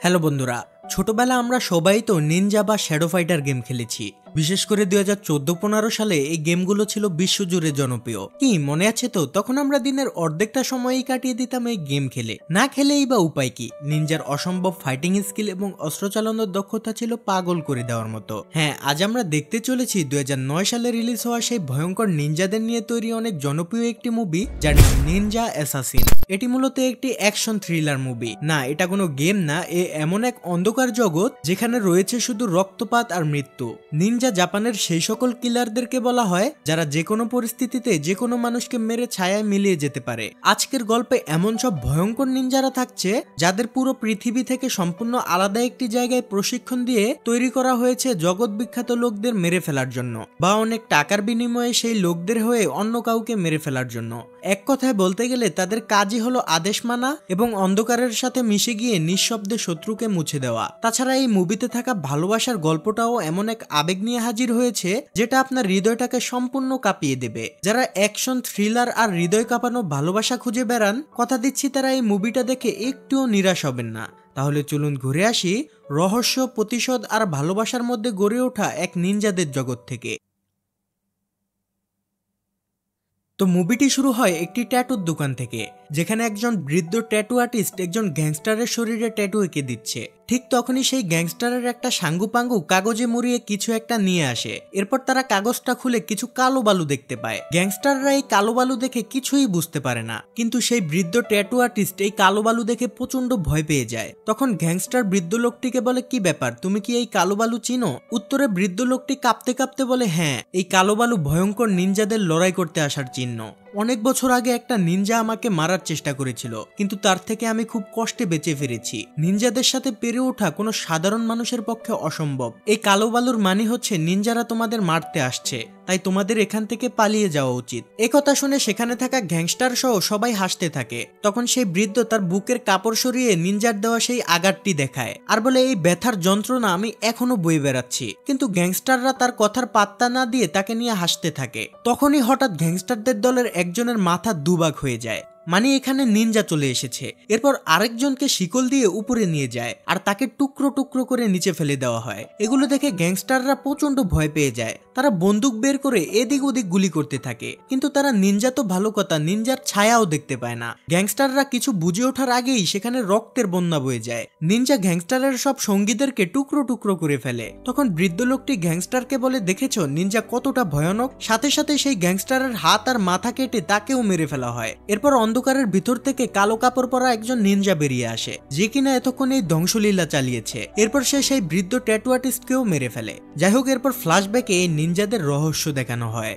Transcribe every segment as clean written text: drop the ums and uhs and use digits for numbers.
Hello বন্ধুরা, ছোটবেলা আমরা সবাই তো নিনজা বা শ্যাডো ফাইটার গেম খেলেছি। বিশেষ করে 2014-15 সালে এই গেমগুলো ছিল বিশ্বজুড়ে জনপ্রিয়। কি মনে আছে তো? তখন আমরা দিনের অর্ধেকটা সময়ই কাটিয়ে দিতাম এই গেম খেলে। না খেলেই বা উপায় কি? নিনজার অসম্ভব ফাইটিং স্কিল এবং অস্ত্র চালানোর দক্ষতা ছিল পাগল করে দেওয়ার মতো। হ্যাঁ, আজ আমরা দেখতে চলেছি 2009 সালে রিলিজ হওয়া সেই ভয়ঙ্কর নিনজাদের নিয়ে তৈরি অনেক জনপ্রিয় একটি মুভি, যার নাম নিনজা অ্যাসাসিন। এটি মূলত একটি অ্যাকশন থ্রিলার মুভি। না, এটা কোনো গেম না, এমন এক অন্ধকার জগৎ যেখানে রয়েছে শুধু রক্তপাত আর মৃত্যু। নিনজা জাপানের সেই সকল কিলারদেরকে বলা হয় যারা যে কোনো পরিস্থিতিতে যে কোনো মানুষকে মেরে ছায়ায় মিলিয়ে যেতে পারে। আজকের গল্পে এমন সব ভয়ঙ্কর নিনজারা থাকছে যাদের পুরো পৃথিবী থেকে সম্পূর্ণ আলাদা একটি জায়গায় প্রশিক্ষণ দিয়ে তৈরি করা হয়েছে জগৎ বিখ্যাত লোকদের মেরে ফেলার জন্য, বা অনেক টাকার বিনিময়ে সেই লোকদের হয়ে অন্য কাউকে মেরে ফেলার জন্য। এক কথায় বলতে গেলে তাদের কাজই হলো আদেশ মানা এবং অন্ধকারের সাথে মিশে গিয়ে নিঃশব্দে শত্রুকে মুছে দেওয়া। তাছাড়া এই মুভিতে থাকা ভালোবাসার গল্পটাও এমন এক আবেগ নিয়ে হাজির হয়েছে যেটা আপনার হৃদয়টাকে সম্পূর্ণ কাঁপিয়ে দেবে। যারা অ্যাকশন থ্রিলার আর হৃদয় কাঁপানো ভালোবাসা খুঁজে বেড়ান, কথা দিচ্ছি তারা এই মুভিটা দেখে একটুও নিরাশ হবেন না। তাহলে চলুন ঘুরে আসি রহস্য, প্রতিশোধ আর ভালোবাসার মধ্যে গড়ে ওঠা এক নিনজাদের জগৎ থেকে। তো মুভিটি শুরু হয় একটি ট্যাটুর দোকান থেকে, যেখানে একজন বৃদ্ধ ট্যাটু আর্টিস্ট একজন গ্যাংস্টারের শরীরে ট্যাটু এঁকে দিচ্ছে। ঠিক তখনই সেই গ্যাংস্টারের একটা সাঙ্গুপাঙ্গু কাগজে মুড়িয়ে কিছু একটা নিয়ে আসে। এরপর তারা কাগজটা খুলে কিছু কালো বালু দেখতে পায়। গ্যাংস্টাররা এই কালো বালু দেখে কিছুই বুঝতে পারে না, কিন্তু সেই বৃদ্ধ ট্যাটু আর্টিস্ট এই কালো বালু দেখে প্রচন্ড ভয় পেয়ে যায়। তখন গ্যাংস্টার বৃদ্ধ লোকটিকে বলে, কি ব্যাপার, তুমি কি এই কালো বালু চিনো? উত্তরে বৃদ্ধ লোকটি কাঁপতে কাঁপতে বলে, হ্যাঁ, এই কালো বালু ভয়ঙ্কর নিনজাদের লড়াই করতে আসার চিহ্ন। অনেক বছর আগে একটা নিনজা আমাকে মারার চেষ্টা করেছিল, কিন্তু তার থেকে আমি খুব কষ্টে বেঁচে ফিরেছি। নিনজাদের সাথে পেরে ওঠা কোনো সাধারণ মানুষের পক্ষে অসম্ভব। এই কালো বালুর মানে হচ্ছে নিনজারা তোমাদের মারতে আসছে, তাই তোমাদের এখান থেকে পালিয়ে যাওয়া উচিত। এই কথা শুনে সেখানে থাকা গ্যাংস্টার সহ সবাই হাসতে থাকে। তখন সেই বৃদ্ধ তার বুকের কাপড় সরিয়ে নিনজার দেওয়া সেই আঘাতটি দেখায় আর বলে, এই ব্যথার যন্ত্রণা আমি এখনো বয়ে বেড়াচ্ছি। কিন্তু গ্যাংস্টাররা তার কথার পাত্তা না দিয়ে তাকে নিয়ে হাসতে থাকে। তখনই হঠাৎ গ্যাংস্টারদের দলের একজনের মাথা দুভাগ হয়ে যায়, মানে এখানে নিনজা চলে এসেছে। এরপর আরেকজনকে শিকল দিয়ে উপরে নিয়ে যায় আর তাকে টুকরো টুকরো করে নিচে ফেলে দেওয়া হয়। এগুলো দেখে গ্যাংস্টাররা প্রচন্ড ভয় পেয়ে যায়। তারা বন্দুক বের করে এদিক ওদিক গুলি করতে থাকে, কিন্তু তারা নিনজা তো ভালো কথা, নিনজার ছায়াও দেখতে পায় না। গ্যাংস্টাররা কিছু বুঝে ওঠার আগেই সেখানে রক্তের বন্যা বয়ে যায়। নিনজা গ্যাংস্টারের সব সঙ্গীদেরকে টুকরো টুকরো করে ফেলে। তখন বৃদ্ধ লোকটি গ্যাংস্টারকে বলে, দেখেছো নিনজা কতটা ভয়ানক? সাথে সাথে সেই গ্যাংস্টারের হাত আর মাথা কেটে তাকেও মেরে ফেলা হয়। এরপর অন্ধকারের ভিতর থেকে কালো কাপড় পরা একজন নিনজা বেরিয়ে আসে, যে কিনা এতক্ষণ এই ধ্বংসলীলা চালিয়েছে। এরপর সে সেই বৃদ্ধ ট্যাটু আর্টিস্টকেও মেরে ফেলে। যাই হোক, এরপর ফ্ল্যাশব্যাকে এই নিনজাদের রহস্য দেখানো হয়।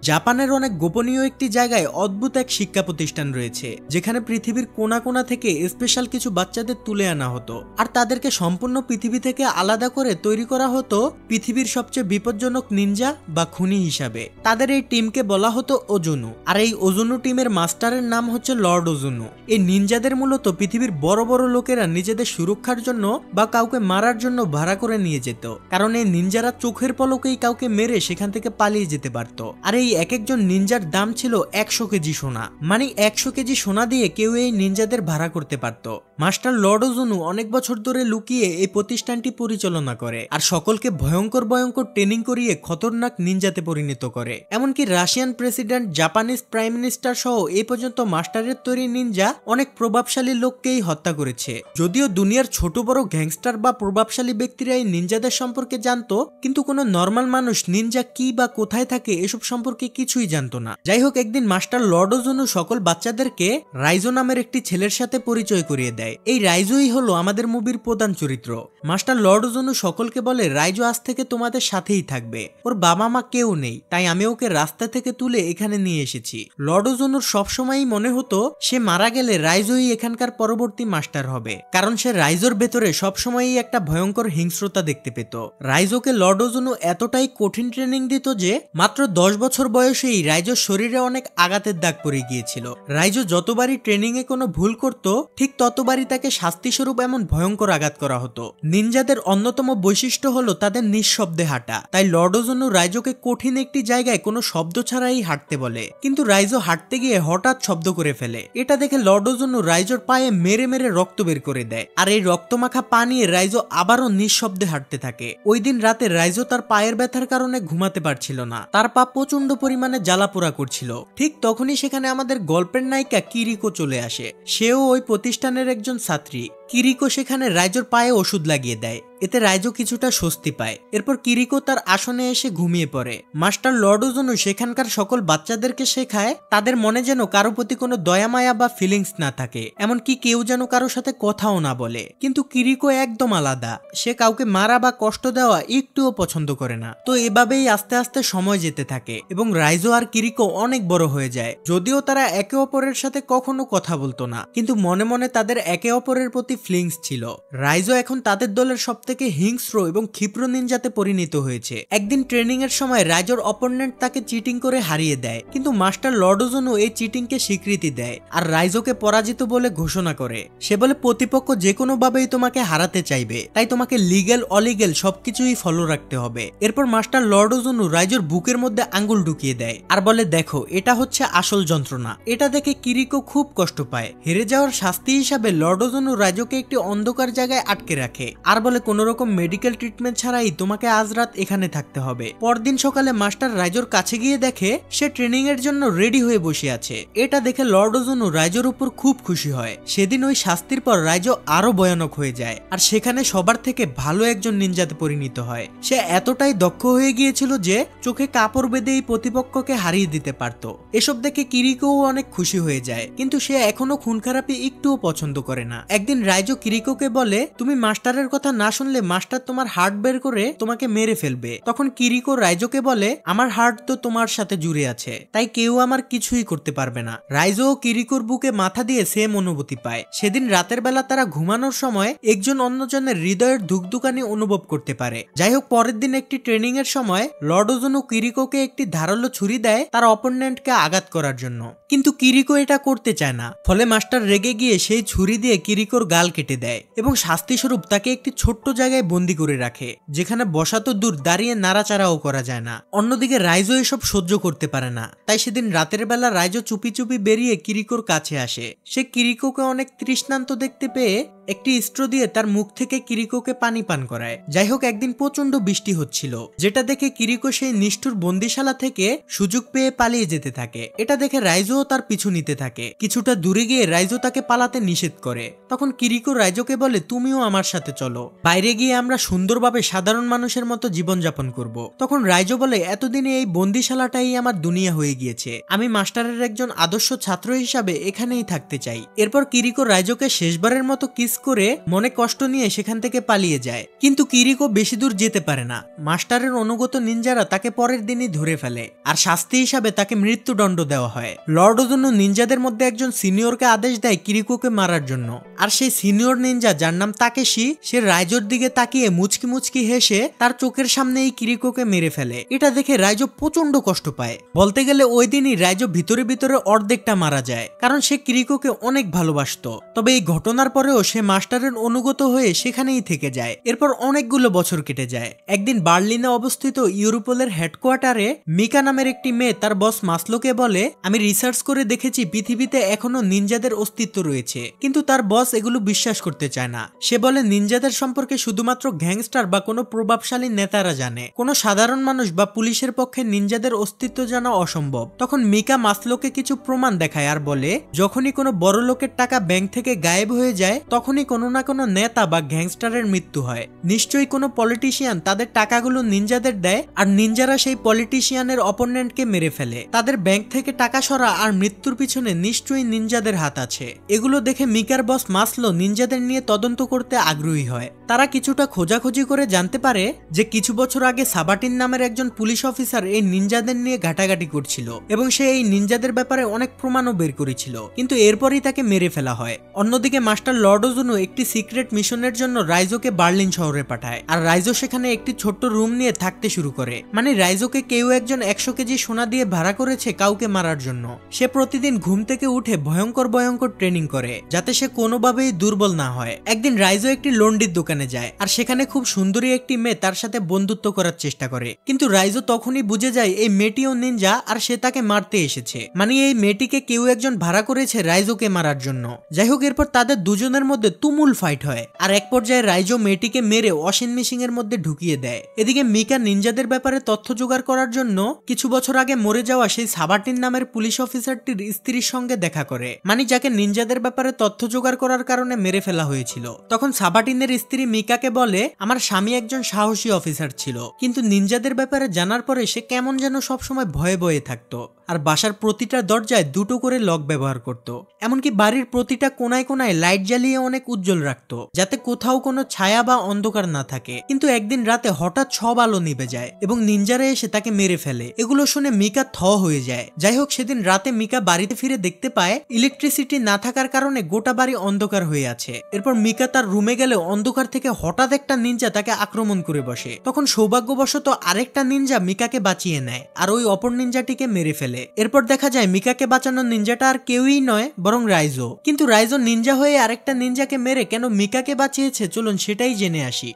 জাপানের অনেক গোপনীয় একটি জায়গায় অদ্ভুত এক শিক্ষা প্রতিষ্ঠান রয়েছে, যেখানে পৃথিবীর কোনা কোনা থেকে স্পেশাল কিছু বাচ্চাদের তুলে আনা হতো আর তাদেরকে সম্পূর্ণ পৃথিবী থেকে আলাদা করে তৈরি করা হতো পৃথিবীর সবচেয়ে বিপজ্জনক নিনজা বা খুনি হিসাবে। তাদের এই টিমকে বলা হতো ওজুনু, আর এই ওজুনু টিমের মাস্টারের নাম হচ্ছে লর্ড ওজুনু। এই নিনজাদের মূলত পৃথিবীর বড় বড় লোকেরা নিজেদের সুরক্ষার জন্য বা কাউকে মারার জন্য ভাড়া করে নিয়ে যেত, কারণ এই নিনজারা চোখের পলকেই কাউকে মেরে সেখান থেকে পালিয়ে যেতে পারত। আর এই এক একজন নিনজার দাম ছিল 100 কেজি সোনা, মানে 100 কেজি সোনা দিয়ে কেউ এই নিনজাদের ভাড়া করতে পারত। মাস্টার লর্ড ওজুনু অনেক বছর ধরে লুকিয়ে এই প্রতিষ্ঠানটি পরিচালনা করে আর সকলকে ভয়ঙ্কর ভয়ঙ্কর ট্রেনিং করিয়ে খতরনাক নিনজাতে পরিণত করে। এমনকি Russian president, Japanese prime minister সহ এই পর্যন্ত মাস্টারের তৈরি নিনজা অনেক প্রভাবশালী লোককেই হত্যা করেছে। যদিও দুনিয়ার ছোট বড় গ্যাংস্টার বা প্রভাবশালী ব্যক্তিরা এই নিনজাদের সম্পর্কে জানতো, কিন্তু কোনো নর্মাল মানুষ নিনজা কি বা কোথায় থাকে এসব সম্পর্কে কিছুই জানতো না। যাই হোক, একদিন মাস্টার লর্ড ওজুনু সকল বাচ্চাদেরকে রাইজো নামের একটি ছেলের সাথে পরিচয় করিয়ে দেয়। এই রাইজোই হলো আমাদের মুভির প্রধান চরিত্র। মাস্টার লর্ড ওজুনু সকলকে বলে, রাইজো আজ থেকে তোমাদের সাথেই থাকবে, ওর বাবা মা কেউ নেই, তাই আমি ওকে রাস্তা থেকে তুলে এখানে নিয়ে এসেছি। লর্ড ওজুনুর সবসময়ই মনে হতো সে মারা গেলে রাইজোই এখানকার পরবর্তী মাস্টার হবে, কারণ সে রাইজোর ভেতরে সবসময়ই একটা ভয়ঙ্কর হিংস্রতা দেখতে পেত। রাইজোকে লর্ড ওজুনু এতটাই কঠিন ট্রেনিং দিত যে মাত্র 10 বছর বয়সেই রাইজোর শরীরে অনেক আঘাতের দাগ পড়ে গিয়েছিল। রাইজো যতবারই ট্রেনিং এ কোনো ভুল করত ঠিক ততবারই তাকে শাস্তিস্বরূপ এমন ভয়ঙ্কর আঘাত করা হতো। নিনজাদের অন্যতম বৈশিষ্ট্য হলো তাদের নিঃশব্দে হাঁটা, তাই লর্ড ওজোনু রাইজোকে কঠিন একটি জায়গায় কোনো শব্দ ছাড়াই হাঁটতে বলে, কিন্তু রাইজো হাঁটতে গিয়ে হঠাৎ শব্দ করে ফেলে। এটা দেখে লর্ড ওজোনু রাইজোর পায়ে মেরে মেরে রক্ত বের করে দেয়, আর এই রক্তমাখা পা নিয়ে রাইজো আবারও নিঃশব্দে হাঁটতে থাকে। ওই দিন রাতে রাইজো তার পায়ের ব্যথার কারণে ঘুমাতে পারছিল না, তার পা প্রচন্ড পরিমাণে জ্বালাপোড়া করছিল। ঠিক তখনই সেখানে আমাদের গল্পের নায়িকা কিরিকো চলে আসে। সেও ওই প্রতিষ্ঠানের একজন ছাত্রী। কিরিকো সেখানে রাইজোর পায়ে ওষুধ লাগিয়ে দেয়, এতে রাইজো কিছুটা স্বস্তি পায়। এরপর কিরিকো তার আসনে এসে ঘুমিয়ে পড়ে। মাস্টার লর্ড ওজোনু সেখানকার সকল বাচ্চাদেরকে শেখায় তাদের মনে যেন কারো প্রতি কোনো দয়া মায়া বা ফিলিংস না থাকে, এমনকি কেউ যেন কারোর সাথে কথাও না বলে। কিন্তু কিরিকো একদম আলাদা, সে কাউকে মারা বা কষ্ট দেওয়া একটুও পছন্দ করে না। তো এভাবেই আস্তে আস্তে সময় যেতে থাকে এবং রাইজো আর কিরিকো অনেক বড় হয়ে যায়। যদিও তারা একে অপরের সাথে কখনো কথা বলতো না, কিন্তু মনে মনে তাদের একে অপরের প্রতি ফিলিংস ছিল। রাইজো এখন তাদের দলের সবথেকে হিংস্র এবং ক্ষিপ্র নিনজাতে পরিণত হয়েছে। একদিন ট্রেনিং এর সময় রাইজোর অপোনেন্ট তাকে চিটিং করে হারিয়ে দেয়, কিন্তু মাস্টার লর্ড ওজোনু এই চিটিংকে স্বীকৃতি দেয় আর রাইজোকে পরাজিত বলে ঘোষণা করে। সে বলে প্রতিপক্ষ যে কোনো ভাবেই তোমাকে হারাতে চাইবে, তাই তোমাকে লিগ্যাল অলিগ্যাল সবকিছুই ফলো রাখতে হবে। এরপর মাস্টার লর্ড ওজোনু রাইজোর বুকের মধ্যে আঙ্গুল ঢুকিয়ে দেয় আর বলে, দেখো এটা হচ্ছে আসল যন্ত্রণা। এটা দেখে কিরিকো খুব কষ্ট পায়। হেরে যাওয়ার শাস্তি হিসাবে লর্ড ওজোনু রাইজোকে একটি অন্ধকার জায়গায় আটকে রাখে আর বলে কোনো রকম মেডিকেল ট্রিটমেন্ট ছাড়াই তোমাকে আজ রাত এখানে থাকতে হবে। পরদিন সকালে মাস্টার রাইজোর কাছে গিয়ে দেখে সে ট্রেনিং এর জন্য রেডি হয়ে বসে আছে। এটা দেখে লর্ড ওজোনু রাইজোর উপর খুব খুশি হয়। সেদিন ওই শাস্তির পর রাইজো আরো ভয়ানক হয়ে যায় আর সেখানে সবার থেকে ভালো একজন নিনজাতে পরিণত হয়। সে এতটাই দক্ষ হয়ে গিয়েছিল যে চোখে কাপড় বেঁধে এই প্রতিপক্ষকে হারিয়ে দিতে পারত। এসব দেখে কিরিকোও অনেক খুশি হয়ে যায়, কিন্তু সে এখনো খুন খারাপি একটুও পছন্দ করে না। একদিন রাইজো কিরিকোকে বলে, তুমি মাস্টারের কথা না শুনলে মাস্টার তোমার হার্ট বের করে তোমাকে মেরে ফেলবে। তখন কিরিকো রাইজোকে বলে, আমার হার্ট তো তোমার সাথে জুড়ে আছে, তাই কেউ আমার কিছুই করতে পারবে না। রাইজো ও কিরিকোর বুকে মাথা দিয়ে সেম অনুভূতি পায়। সেদিন রাতের বেলা তারা ঘুমানোর সময় একজন অন্যজনের হৃদয়ের ধুকধুকানি অনুভব করতে পারে। যাই হোক, পরের দিন একটি ট্রেনিং এর সময় লর্ড ওজোনু কিরিকোকে একটি ধারালো ছুরি দেয় তার অপোনেন্টকে আঘাত করার জন্য, কিন্তু কিরিকো এটা করতে চায় না। ফলে মাস্টার রেগে গিয়ে সেই ছুরি দিয়ে কিরিকোর গাল কেটে দেয় এবং শাস্তি স্বরূপ তাকে একটি ছোট্ট জায়গায় বন্দী করে রাখে, যেখানে বসা তো দূর, দাঁড়িয়ে নাড়াচাড়াও করা যায় না। অন্যদিকে রাইজো এসব সহ্য করতে পারে না, তাই সেদিন রাতের বেলা রাইজো চুপি চুপি বেরিয়ে কিরিকোর কাছে আসে। সে কিরিকোকে অনেক তৃষ্ণান্ত দেখতে পেয়ে একটি স্ট্রো দিয়ে তার মুখ থেকে কিরিকোকে পানি পান করায়। যাই হোক, একদিন প্রচন্ড বৃষ্টি হচ্ছিল, যেটা দেখে কিরিকো সেই নিষ্ঠুর বন্দিশালা থেকে সুযোগ পেয়ে পালিয়ে যেতে থাকে। এটা দেখে রাইজো তার পিছু নিতে থাকে। কিছুটা দূরে গিয়ে রাইজো তাকে পালাতে নিষেধ করে। তখন কিরিকো রাইজোকে বলে, তুমিও আমার সাথে চলো, বাইরে গিয়ে আমরা সুন্দরভাবে সাধারণ মানুষের মতো জীবনযাপন করব। তখন রাইজো বলে, এতদিনে এই বন্দিশালাটাই আমার দুনিয়া হয়ে গিয়েছে, আমি মাস্টারের একজন আদর্শ ছাত্র হিসাবে এখানেই থাকতে চাই। এরপর কিরিকো রাইজোকে শেষবারের মতো কিস করে মনে কষ্ট নিয়ে সেখান থেকে পালিয়ে যায়, কিন্তু কিরিকো বেশি দূর যেতে পারে না। মাস্টারের অনুগত নিনজারা তাকে পরের দিনই ধরে ফেলে আর শাস্তি হিসাবে তাকে মৃত্যুদণ্ড দেওয়া হয়। লর্ড ওজোনু নিনজাদের মধ্যে একজন সিনিয়রকে আদেশ দেয় কিরিকোকে মারার জন্য, আর সেই সিনিয়র নিনজা যার নাম তাকেশি, সে রাইজোর দিকে তাকিয়ে মুচকি মুচকি হেসে তার চোখের সামনেই কিরিকোকে মেরে ফেলে। এটা দেখে রাইজো প্রচন্ড কষ্ট পায়। বলতে গেলে ওই দিনই রাইজো ভিতরে ভিতরে অর্ধেকটা মারা যায়, কারণ সে কিরিকোকে অনেক ভালোবাসতো। তবে এই ঘটনার পরেও সে মাস্টারের অনুগত হয়ে সেখানেই থেকে যায়। এরপর অনেকগুলো বছর কেটে যায়। একদিন বার্লিনে অবস্থিত ইউরোপলের হেডকোয়ার্টারে মিকা নামের একটি মেয়ে তার বস মাসলোকে বলে, আমি রিসার্চ করে দেখেছি পৃথিবীতে এখনো নিনজাদের অস্তিত্ব রয়েছে, কিন্তু তার বস এগুলো বিশ্বাস করতে চায় না। সে বলে, নিনজাদের সম্পর্কে শুধুমাত্র গ্যাংস্টার বা কোনো প্রভাবশালী নেতারা জানে, কোনো সাধারণ মানুষ বা পুলিশের পক্ষে নিনজাদের অস্তিত্ব জানা অসম্ভব। তখন মিকা মাসলোকে কিছু প্রমাণ দেখায় আর বলে, যখনই কোনো বড় লোকের টাকা ব্যাংক থেকে গায়েব হয়ে যায় তখনই কোনো না কোনো নেতা বা গ্যাংস্টারের মৃত্যু হয়। নিশ্চয়ই কোনো পলিটিশিয়ান তাদের টাকাগুলো নিনজাদের দেয় আর নিনজারা সেই পলিটিশিয়ানের অপোনেন্টকে মেরে ফেলে। তাদের ব্যাংক থেকে টাকা সরা আর মৃত্যুর পিছনে নিশ্চয়ই নিনজাদের হাত আছে। এগুলো দেখে মিকার বস মাসলো নিনজাদের নিয়ে তদন্ত করতে আগ্রহী হয়। তারা কিছুটা খোঁজাখুঁজি করে জানতে পারে যে কিছু বছর আগে সাবাটিন নামের একজন পুলিশ অফিসার এই নিনজাদের নিয়ে ঘাটাঘাটি করছিল এবং সে এই নিনজাদের ব্যাপারে অনেক প্রমাণও বের করেছিল, কিন্তু এরপরই তাকে মেরে ফেলা হয়। অন্যদিকে মাস্টার লর্ড লর্ডোজুনো একটি সিক্রেট মিশনের জন্য রাইজোকে বার্লিন শহরে পাঠায়, আর রাইজো সেখানে একটি ছোট্ট রুম নিয়ে থাকতে শুরু করে। মানে রাইজোকে কেউ একজন 100 কেজি সোনা দিয়ে ভাড়া করেছে কাউকে মারার জন্য। সে প্রতিদিন ঘুম থেকে উঠে ভয়ঙ্কর ভয়ঙ্কর ট্রেনিং করে যাতে সে কোনোভাবেই দুর্বল না হয়। একদিন রাইজো একটি লন্ড্রির দোকানে যায়, আর সেখানে খুব সুন্দরী একটি মেয়ে তার সাথে বন্ধুত্ব করার চেষ্টা করে, কিন্তু রাইজো তখনই বুঝে যায় এই মেয়েটিও নিনজা আর সে তাকে মারতে এসেছে। মানে এই মেয়েটিকে কেউ একজন ভাড়া করেছে রাইজোকে মারার জন্য। যাই হোক, এরপর তাদের দুজনের মধ্যে তুমুল ফাইট হয়, আর এক পর্যায়ে রাইজো মেয়েটিকে মেরে ওয়াশিং মেশিন এর মধ্যে ঢুকিয়ে দেয়। এদিকে মিকা নিনজাদের ব্যাপারে তথ্য জোগাড় করার জন্য কিছু বছর আগে মরে যাওয়া সেই সাবাটিন নামের পুলিশ অফিসারটির স্ত্রীর সঙ্গে দেখা করে, মানে যাকে নিনজাদের ব্যাপারে তথ্য জোগাড় করার কারণে মেরে ফেলা হয়েছিল। তখন সাবাটিনের স্ত্রী মিকাকে বলে, আমার স্বামী একজন সাহসী অফিসার ছিল, কিন্তু নিনজাদের ব্যাপারে জানার পরে সে কেমন যেন সবসময় ভয়ে ভয়ে থাকতো, আর বাসার প্রতিটা দরজায় 2টো করে লক ব্যবহার করত। এমনকি বাড়ির প্রতিটা কোনায় কোনায় লাইট জ্বালিয়ে অনেক উজ্জ্বল রাখতো, যাতে কোথাও কোনো ছায়া বা অন্ধকার না থাকে। কিন্তু একদিন রাতে হঠাৎ সব আলো নিভে যায় এবং নিনজারা এসে তাকে মেরে ফেলে। এগুলো শুনে মিকা থ হয়ে যায়। যাই হোক, সেদিন রাতে মিকা বাড়িতে ফিরে দেখতে পায় ইলেকট্রিসিটি না থাকার কারণে গোটা বাড়ি অন্ধকার হয়ে আছে। এরপর মিকা তার রুমে গেলে অন্ধকার থেকে হঠাৎ একটা নিনজা তাকে আক্রমণ করে বসে। তখন সৌভাগ্যবশত আরেকটা নিনজা মিকাকে বাঁচিয়ে নেয় আর ওই অপর নিনজাটিকে মেরে ফেলে। এরপর দেখা যায় মিকাকে বাঁচানোর নিনজাটা আর কেউই নয় বরং রাইজো। কিন্তু রাইজো নিনজা হয়ে আরেকটা নিনজাকে মেরে কেন মিকাকে বাঁচিয়েছে চলুন সেটাই জেনে আসি।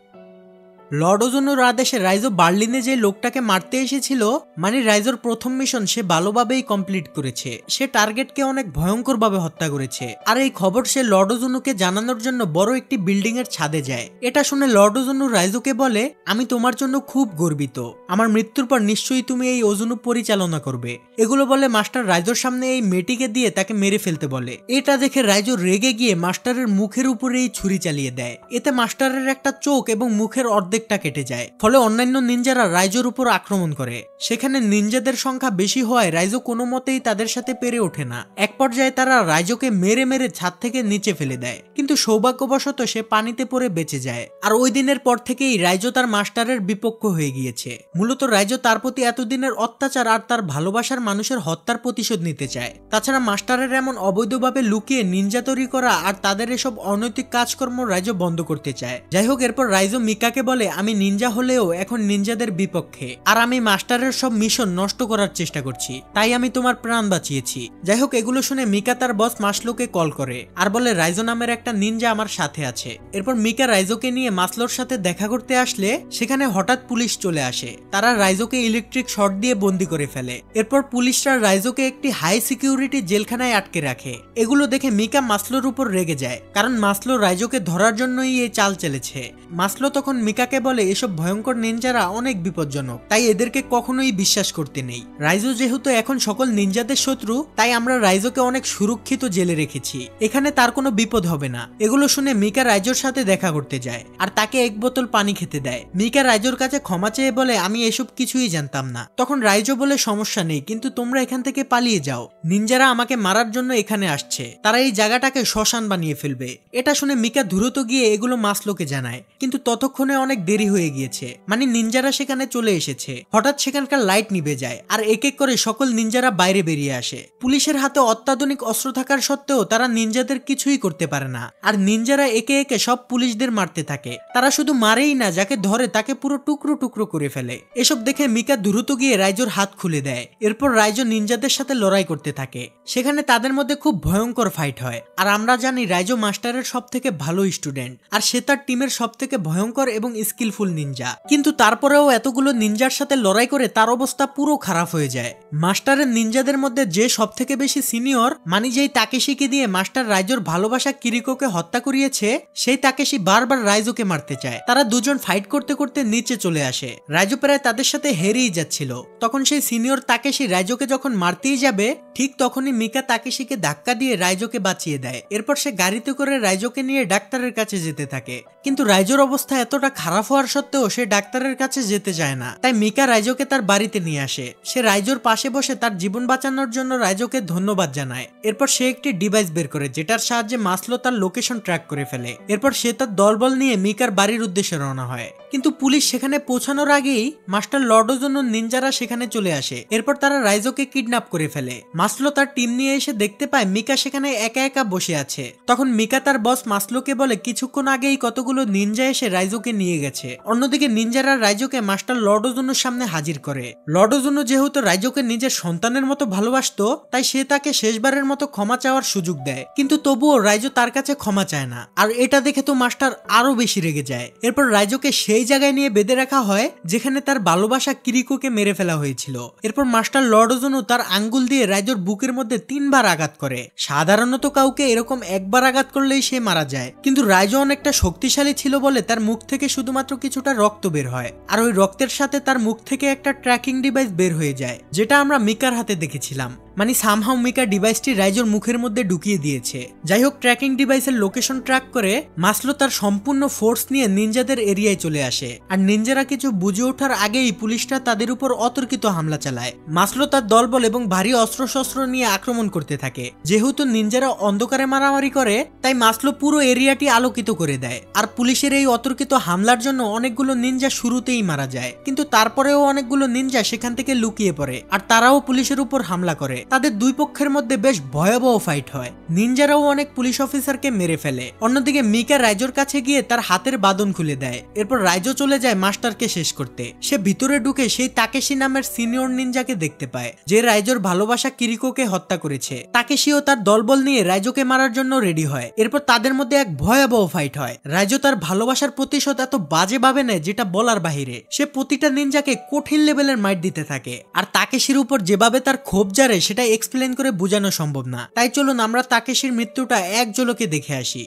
লর্ডোজুনোর আদেশে রাইজো বার্লিনে যে লোকটাকে মারতে এসেছিল, মানে রাইজোর প্রথম মিশন সে ভালোভাবেই কমপ্লিট করেছে। সে টার্গেটকে অনেক ভয়ঙ্কর ভাবে হত্যা করেছে, আর এই খবর সে লর্ডোজুনোকে জানানোর জন্য বড় একটি বিল্ডিং এর ছাদে যায়। এটা শুনে লর্ডোজুনো রাইজোকে বলে, আমি তোমার জন্য খুব গর্বিত, আমার মৃত্যুর পর নিশ্চয়ই তুমি এই ওজুনু পরিচালনা করবে। এগুলো বলে মাস্টার রাইজোর সামনে এই মেয়েটিকে দিয়ে তাকে মেরে ফেলতে বলে। এটা দেখে রাইজো রেগে গিয়ে মাস্টারের মুখের উপরেই ছুরি চালিয়ে দেয়। এতে মাস্টারের একটা চোখ এবং মুখের অর্ধেকটা কেটে যায়। ফলে অন্যান্য নিনজারা রাইজোর উপর আক্রমণ করে। সেখানে নিনজাদের সংখ্যা বেশি হওয়ায় রাইজো কোনো মতেই তাদের সাথে পেরে ওঠে না। এক পর্যায়ে তারা রাইজোকে মেরে মেরে ছাদ থেকে নিচে ফেলে দেয়, কিন্তু সৌভাগ্যবশত সে পানিতে পড়ে বেঁচে যায়। আর ওই দিনের পর থেকেই রাইজো তার মাস্টারের বিপক্ষ হয়ে গিয়েছে। মূলত রাইজো তার প্রতি এতদিনের অত্যাচার আর তার ভালোবাসার মানুষের হত্যার প্রতিশোধ নিতে চায়। তাছাড়া মাস্টারের এমন অবৈধভাবে লুকিয়ে নিনজা তৈরি করা আর তাদের এসব অনৈতিক কাজকর্ম রাইজো বন্ধ করতে চায়। যাই হোক, এরপর রাইজো মিকাকে বলে, আমি নিনজা হলেও এখন নিনজাদের বিপক্ষে, আর আমি মাস্টারের সব মিশন নষ্ট করার চেষ্টা করছি, তাই আমি তোমার প্রাণ বাঁচিয়েছি। যাই হোক, এগুলো শুনে মিকা তার বস মাসলোকে কল করে আর বলে রাইজো নামের একটা নিনজা আমার সাথে আছে। এরপর মিকা রাইজোকে নিয়ে মাসলোর সাথে দেখা করতে আসলে সেখানে হঠাৎ পুলিশ চলে আসে। তারা রাইজোকে ইলেকট্রিক শর্ট দিয়ে বন্দি করে ফেলে। এরপর পুলিশরা রাইজোকে একটি হাই সিকিউরিটি জেলখানায় আটকে রাখে। এগুলো দেখে মিকা মাসলোর উপর রেগে যায়, কারণ মাসলো রাইজোকে ধরার জন্যই এই চাল চেলেছে। মাসলো তখন মিকাকে বলে, এসব ভয়ঙ্কর নিনজারা অনেক বিপজ্জনক, তাই এদেরকে কখনোই বিশ্বাস করতে নেই। রাইজো যেহেতু এখন সকল নিনজাদের শত্রু, তাই আমরা রাইজোকে অনেক সুরক্ষিত জেলে রেখেছি, এখানে তার কোনো বিপদ হবে না। এগুলো শুনে মিকা রাইজোর সাথে দেখা করতে যায় আর তাকে 1 বোতল পানি খেতে দেয়। মিকা রাইজোর কাছে ক্ষমা চেয়ে বলে, আমি এসব কিছুই জানতাম না। তখন রাইজো বলে, সমস্যা নেই, কিন্তু তোমরা এখান থেকে পালিয়ে যাও, নিনজারা আমাকে মারার জন্য এখানে আসছে, তারা এই জায়গাটাকে শ্মশান বানিয়ে ফেলবে। এটা শুনে মিকা দ্রুত গিয়ে এগুলো মাসলোকে জানায়, কিন্তু ততক্ষণে অনেক দেরি হয়ে গিয়েছে, মানে নিনজারা সেখানে চলে এসেছে। হঠাৎ সেখানকার লাইট নিভে যায় আর এক এক করে সকল নিনজারা বাইরে বেরিয়ে আসে। পুলিশের হাতে অত্যাধুনিক অস্ত্র থাকার সত্ত্বেও তারা নিনজাদের কিছুই করতে পারে না, আর নিনজারা একে একে সব পুলিশদের মারতে থাকে। তারা শুধু মারেই না, যাকে ধরে তাকে পুরো টুকরো টুকরো করে ফেলে। এসব দেখে মিকা দ্রুত গিয়ে রাইজোর হাত খুলে দেয়। এরপর রাইজো নিনজাদের সাথে লড়াই করতে থাকে। সেখানে তাদের মধ্যে খুব ভয়ঙ্কর ফাইট হয়। আর আমরা জানি রাইজো মাস্টারের সব থেকে ভালো স্টুডেন্ট, আর সে তার টিমের সব থেকে ভয়ঙ্কর এবং স্কিলফুল নিনজা। কিন্তু তারপরেও এতগুলো নিনজার সাথে লড়াই করে তার অবস্থা পুরো খারাপ হয়ে যায়। মাস্টারের নিনজাদের মধ্যে যে সব থেকে বেশি সিনিয়র, মানে যেই তাকেশিকে দিয়ে মাস্টার রাইজোর ভালোবাসা কিরিকোকে হত্যা করিয়েছে, সেই তাকেশি বারবার রাইজোকে মারতে চায়। তারা দুজন ফাইট করতে করতে নিচে চলে আসে। রাইজো প্রায় তাদের সাথে হেরেই যাচ্ছিল। তখন সেই সিনিয়র তাকেশি রাইজোকে যখন মারতেই যাবে, ঠিক তখনই মিকা তাকেশিকে ধাক্কা দিয়ে রাইজোকে বাঁচিয়ে দেয়। এরপর সে গাড়িতে করে রাইজোকে নিয়ে ডাক্তারের কাছে যেতে থাকে। কিন্তু রাইজোর অবস্থা এতটা খারাপ হওয়ার সত্ত্বেও সে ডাক্তারের কাছে যেতে চায় না, তাই মিকা রাইজোকে তার বাড়িতে নিয়ে আসে। সে রাইজোর পাশে বসে তার জীবন বাঁচানোর জন্য রাইজোকে ধন্যবাদ জানায়। এরপর সে একটি ডিভাইস বের করে, যেটার সাহায্যে মাসলো তার লোকেশন ট্র্যাক করে ফেলে। এরপর সে তার দলবল নিয়ে মিকার বাড়ির উদ্দেশ্যে রওনা হয়। কিন্তু পুলিশ সেখানে পৌঁছানোর আগেই মাস্টার লর্ডোজুনোর নিনজারা সেখানে চলে আসে। এরপর তারা রাইজোকে কিডন্যাপ করে ফেলে। মাসলো তার টিম নিয়ে এসে দেখতে পায় মিকা সেখানে একা একা বসে আছে। তখন মিকা তার বস মাসলোকে বলে কিছুক্ষণ আগেই কতগুলো নিনজা এসে রাইজোকে নিয়ে গেছে। অন্যদিকে নিনজারা রাইজোকে মাস্টার লর্ড ওজুনোর সামনে হাজির করে। লর্ড ওজুনো যেহেতু রাইজোকে নিজের সন্তানের মতো ভালোবাসতো, তাই সে তাকে শেষবারের মতো ক্ষমা চাওয়ার সুযোগ দেয়, কিন্তু তবুও রাইজো তার কাছে ক্ষমা চায় না। আর এটা দেখে তো মাস্টার আরো বেশি রেগে যায়। এরপর রাইজোকে সেই জায়গায় নিয়ে বেঁধে রাখা হয় যেখানে তার ভালোবাসা কিরিকোকে মেরে ফেলা হয়েছিল। এরপর মাস্টার লর্ড ওজুনো তার আঙ্গুল দিয়ে রাইজোর বুকের মধ্যে 3 বার আঘাত করে। সাধারণত কাউকে এরকম একবার আঘাত করলেই সে মারা যায়, কিন্তু রাইজো অনেকটা শক্তিশালী ছিল বলে তার মুখ থেকে শুধুমাত্র কিছুটা রক্ত বের হয়, আর ওই রক্তের সাথে তার মুখ থেকে একটা ট্র্যাকিং ডিভাইস বের হয়ে যায়, যেটা আমরা মিকার হাতে দেখেছিলাম। মানে সামহাউ মিকা ডিভাইসটি রাইজোর মুখের মধ্যে ঢুকিয়ে দিয়েছে। যাই হোক, ট্র্যাকিং ডিভাইসের লোকেশন ট্র্যাক করে মাসলো তার সম্পূর্ণ ফোর্স নিয়ে নিনজাদের এরিয়ায় চলে আসে। আর নিনজারা কিছু বুঝে ওঠার আগেই পুলিশরা তাদের উপর অতর্কিত হামলা চালায়। মাসলো তার দলবল এবং ভারী অস্ত্রশস্ত্র নিয়ে আক্রমণ করতে থাকে। যেহেতু নিনজারা অন্ধকারে মারামারি করে, তাই মাসলো পুরো এরিয়াটি আলোকিত করে দেয়। আর পুলিশের এই অতর্কিত হামলার জন্য অনেকগুলো নিনজা শুরুতেই মারা যায়, কিন্তু তারপরেও অনেকগুলো নিনজা সেখান থেকে লুকিয়ে পড়ে আর তারাও পুলিশের উপর হামলা করে। তাদের দুই পক্ষের মধ্যে বেশ ভয়াবহ ফাইট হয়। নিনজারাও অনেক পুলিশ অফিসারকে মেরে ফেলে। অন্যদিকে মিকা রাইজোর কাছে গিয়ে তার হাতের বাঁধন খুলে দেয়। এরপর রাইজো চলে যায় মাস্টারকে শেষ করতে। সে ভিতরে ঢুকে সেই তাকেশি নামের সিনিয়র নিনজাকে দেখতে পায়, যে রাইজোর ভালোবাসা কিরিকোকে হত্যা করেছে। তাকেশিও তার দলবল নিয়ে রাইজোকে মারার জন্য রেডি হয়। এরপর তাদের মধ্যে এক ভয়াবহ ফাইট হয়। রাইজো তার ভালোবাসার প্রতিশোধ এত বাজেভাবে নেয় যেটা বলার বাহিরে। সে প্রতিটা নিনজাকে কঠিন লেভেলের মাইট দিতে থাকে, আর তাকেশির উপর যেভাবে তার ক্ষোভ জারে সেটা এক্সপ্লেন করে বোঝানো সম্ভব না। তাই চলুন আমরা তাকেশির মৃত্যুটা এক ঝলকে দেখে আসি।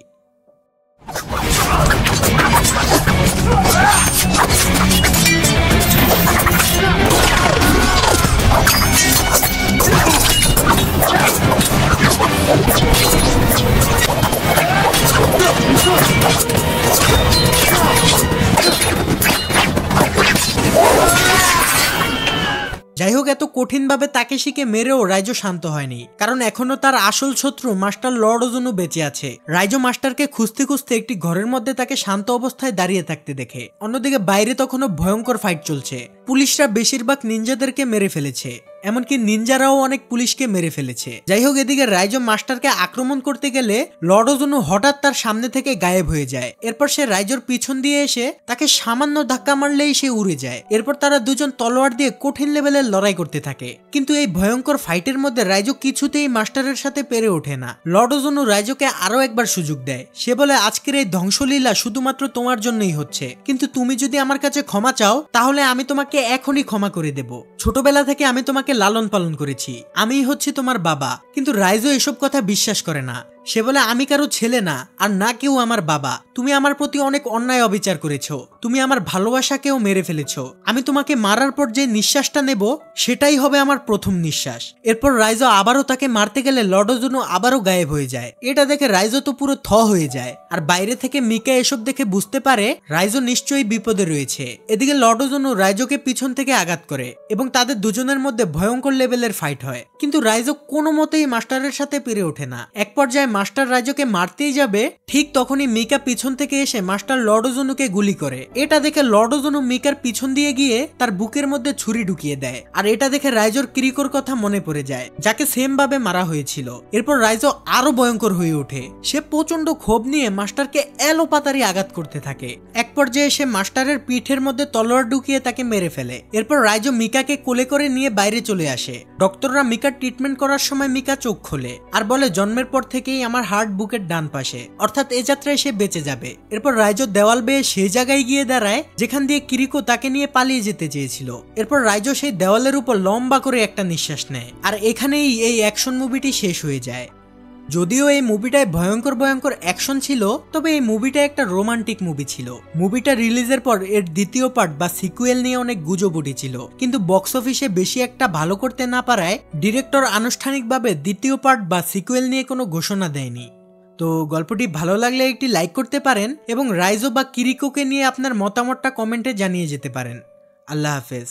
যাই হোক, এত কঠিনভাবে তাকেশিকে মেরেও রাইজো শান্ত হয়নি, কারণ এখনো তার আসল শত্রু মাস্টার লর্ড ওজুনো বেঁচে আছে। রাইজো মাস্টারকে খুঁজতে খুঁজতে একটি ঘরের মধ্যে তাকে শান্ত অবস্থায় দাঁড়িয়ে থাকতে দেখে। অন্যদিকে বাইরে তখনও ভয়ঙ্কর ফাইট চলছে। পুলিশরা বেশিরভাগ নিনজাদেরকে মেরে ফেলেছে, এমনকি নিনজারাও অনেক পুলিশকে মেরে ফেলেছে। যাই হোক, এদিকে রাইজো মাস্টারকে আক্রমণ করতে গেলে লর্ড ওজুনো হঠাৎ তার সামনে থেকে গায়েব হয়ে যায়। এরপর সে রাইজোর পিছন দিয়ে এসে তাকে সামান্য ধাক্কা মারলেই সে উড়ে যায়। এরপর তারা দুজন তলোয়ার দিয়ে কঠিন লেভেলের লড়াই করতে থাকে, কিন্তু এই ভয়ঙ্কর ফাইটের মধ্যে রাইজো কিছুতেই মাস্টারের সাথে পেরে ওঠে না। লর্ড ওজুনো রাইজোকে আরো একবার সুযোগ দেয়। সে বলে, আজকের এই ধ্বংসলীলা শুধুমাত্র তোমার জন্যই হচ্ছে, কিন্তু তুমি যদি আমার কাছে ক্ষমা চাও তাহলে আমি তোমাকে এখনই ক্ষমা করে দেব। ছোটবেলা থেকে আমি তোমাকে লালন পালন করেছি, আমিই হচ্ছে তোমার বাবা। কিন্তু রাইজো এসব কথা বিশ্বাস করে না। সে বলে, আমি কারো ছেলে না, আর না কেউ আমার বাবা। তুমি আমার প্রতি অনেক অন্যায় অবিচার করেছো, তুমি আমার ভালোবাসাকেও মেরে ফেলেছো। আমি তোমাকে মারার পর যে নিঃশ্বাসটা নেব সেটাই হবে আমার প্রথম নিঃশ্বাস। এরপর রাইজো আবারও তাকে মারতে গেলে লর্ড ওজুনো আবারও গায়েব হয়ে যায়। এটা দেখে রাইজো তো পুরো থ হয়ে যায়, আর বাইরে থেকে মিকা এসব দেখে বুঝতে পারে রাইজো নিশ্চয়ই বিপদে রয়েছে। এদিকে লর্ড ওজুনো রাইজোকে পিছন থেকে আঘাত করে এবং তাদের দুজনের মধ্যে ভয়ঙ্কর লেভেলের ফাইট হয়, কিন্তু রাইজো কোনো মতেই মাস্টারের সাথে পেরে ওঠে না। এক পর্যায়ে মাস্টার রাইজোকে মারতেই যাবে, ঠিক তখনই মিকা পিছন থেকে এসে মাস্টার লর্ড ওজুনোকে গুলি করে। এটা দেখে লর্ড ওজুনো মিকার পিছন দিয়ে গিয়ে তার বুকের মধ্যে ছুরি ঢুকিয়ে দেয়, আর এটা দেখে রাইজোর কিরিকোর কথা মনে পড়ে যায়, যাকে সেম ভাবে মারা হয়েছিল। এরপর রাইজো আরো ভয়ঙ্কর হয়ে ওঠে। সে প্রচন্ড ক্ষোভ নিয়ে মাস্টারকে এলোপাতাড়ি আঘাত করতে থাকে। এক পর্যায়ে সে মাস্টারের পিঠের মধ্যে তলোয়ার ঢুকিয়ে তাকে মেরে ফেলে। এরপর রাইজো মিকাকে কোলে করে নিয়ে বাইরে চলে আসে। ডক্টররা মিকার ট্রিটমেন্ট করার সময় মিকা চোখ খোলে আর বলে, জন্মের পর থেকেই আমার হার্ট বুকের ডান পাশে, অর্থাৎ এ যাত্রায় সে বেঁচে যাবে। এরপর রাইজো দেওয়াল বেয়ে সেই জায়গায় গিয়ে দাঁড়ায় যেখান দিয়ে কিরিকো তাকে নিয়ে পালিয়ে যেতে চেয়েছিল। এরপর রাইজো সেই দেওয়ালের উপর লম্বা করে একটা নিঃশ্বাস নেয়, আর এখানেই এই অ্যাকশন মুভিটি শেষ হয়ে যায়। যদিও এই মুভিটায় ভয়ঙ্কর ভয়ঙ্কর অ্যাকশন ছিল, তবে এই মুভিটা একটা রোমান্টিক মুভি ছিল। মুভিটা রিলিজের পর এর দ্বিতীয় পার্ট বা সিকুয়েল নিয়ে অনেক গুজব উঠেছিল, কিন্তু বক্স অফিসে বেশি একটা ভালো করতে না পারায় ডিরেক্টর আনুষ্ঠানিকভাবে দ্বিতীয় পার্ট বা সিকুয়েল নিয়ে কোনো ঘোষণা দেয়নি। তো গল্পটি ভালো লাগলে একটি লাইক করতে পারেন এবং রাইজো বা কিরিকোকে নিয়ে আপনার মতামতটা কমেন্টে জানিয়ে যেতে পারেন। আল্লাহ হাফেজ।